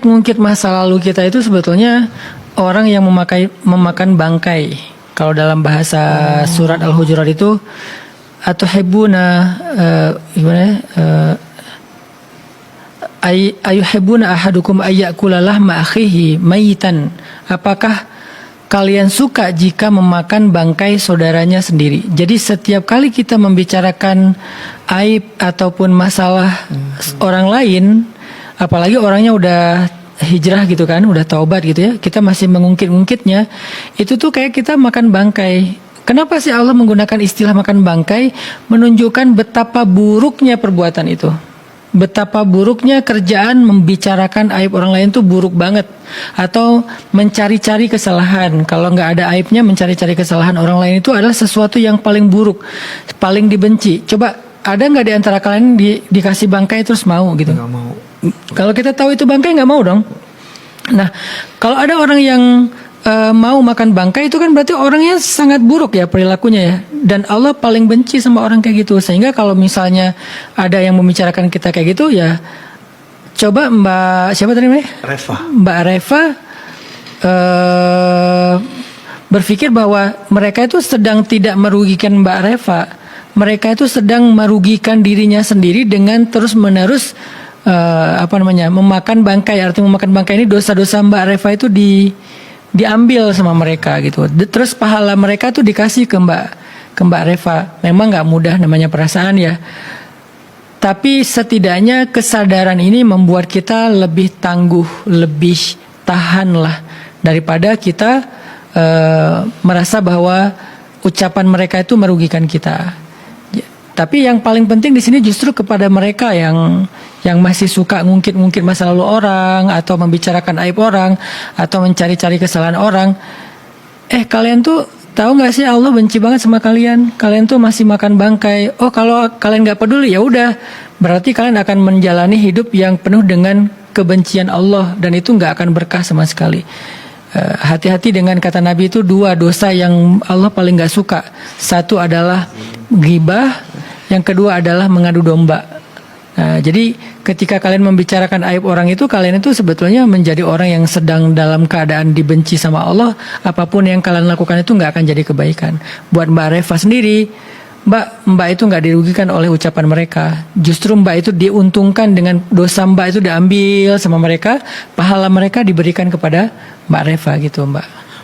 ngungkit-ngungkit masa lalu kita itu sebetulnya orang yang memakan bangkai. Kalau dalam bahasa surat Al-Hujurat itu atau hebuna gimana? Ayuhibuna ahadukum ayyakula lahma akhihi mayitan. Apakah kalian suka jika memakan bangkai saudaranya sendiri? Jadi setiap kali kita membicarakan aib ataupun masalah orang lain, apalagi orangnya udah hijrah gitu kan, udah taubat gitu ya, kita masih mengungkit-ungkitnya, itu tuh kayak kita makan bangkai. Kenapa sih Allah menggunakan istilah makan bangkai? Menunjukkan betapa buruknya perbuatan itu. Betapa buruknya kerjaan membicarakan aib orang lain tuh buruk banget. Atau mencari-cari kesalahan. Kalau nggak ada aibnya, mencari-cari kesalahan orang lain itu adalah sesuatu yang paling buruk, paling dibenci. Coba ada nggak di antara kalian dikasih bangkai terus mau gitu? Nggak mau. Kalau kita tahu itu bangkai nggak mau dong. Nah, kalau ada orang yang mau makan bangkai itu kan berarti orangnya sangat buruk ya perilakunya ya. Dan Allah paling benci sama orang kayak gitu. Sehingga kalau misalnya ada yang membicarakan kita kayak gitu ya, coba Mbak siapa tadi namanya? Reva. Mbak Reva berpikir bahwa mereka itu sedang tidak merugikan Mbak Reva. Mereka itu sedang merugikan dirinya sendiri dengan terus-menerus memakan bangkai. Artinya memakan bangkai ini dosa-dosa Mbak Reva itu diambil sama mereka gitu. Terus pahala mereka tuh dikasih ke Mbak Reva. Memang nggak mudah namanya perasaan ya. Tapi setidaknya kesadaran ini membuat kita lebih tangguh, lebih tahan lah daripada kita merasa bahwa ucapan mereka itu merugikan kita. Tapi yang paling penting di sini justru kepada mereka yang masih suka ngungkit-ngungkit masa lalu orang atau membicarakan aib orang atau mencari-cari kesalahan orang. Kalian tuh tahu nggak sih Allah benci banget sama kalian? Kalian tuh masih makan bangkai. Oh, kalau kalian nggak peduli ya udah, berarti kalian akan menjalani hidup yang penuh dengan kebencian Allah dan itu nggak akan berkah sama sekali. Hati-hati dengan kata Nabi itu, 2 dosa yang Allah paling nggak suka. Satu adalah ghibah, yang kedua adalah mengadu domba. Nah, jadi ketika kalian membicarakan aib orang itu, kalian itu sebetulnya menjadi orang yang sedang dalam keadaan dibenci sama Allah. Apapun yang kalian lakukan itu nggak akan jadi kebaikan. Buat Mbak Reva sendiri, Mbak itu nggak dirugikan oleh ucapan mereka. Justru Mbak itu diuntungkan dengan dosa Mbak itu diambil sama mereka, pahala mereka diberikan kepada Mbak Reva gitu Mbak.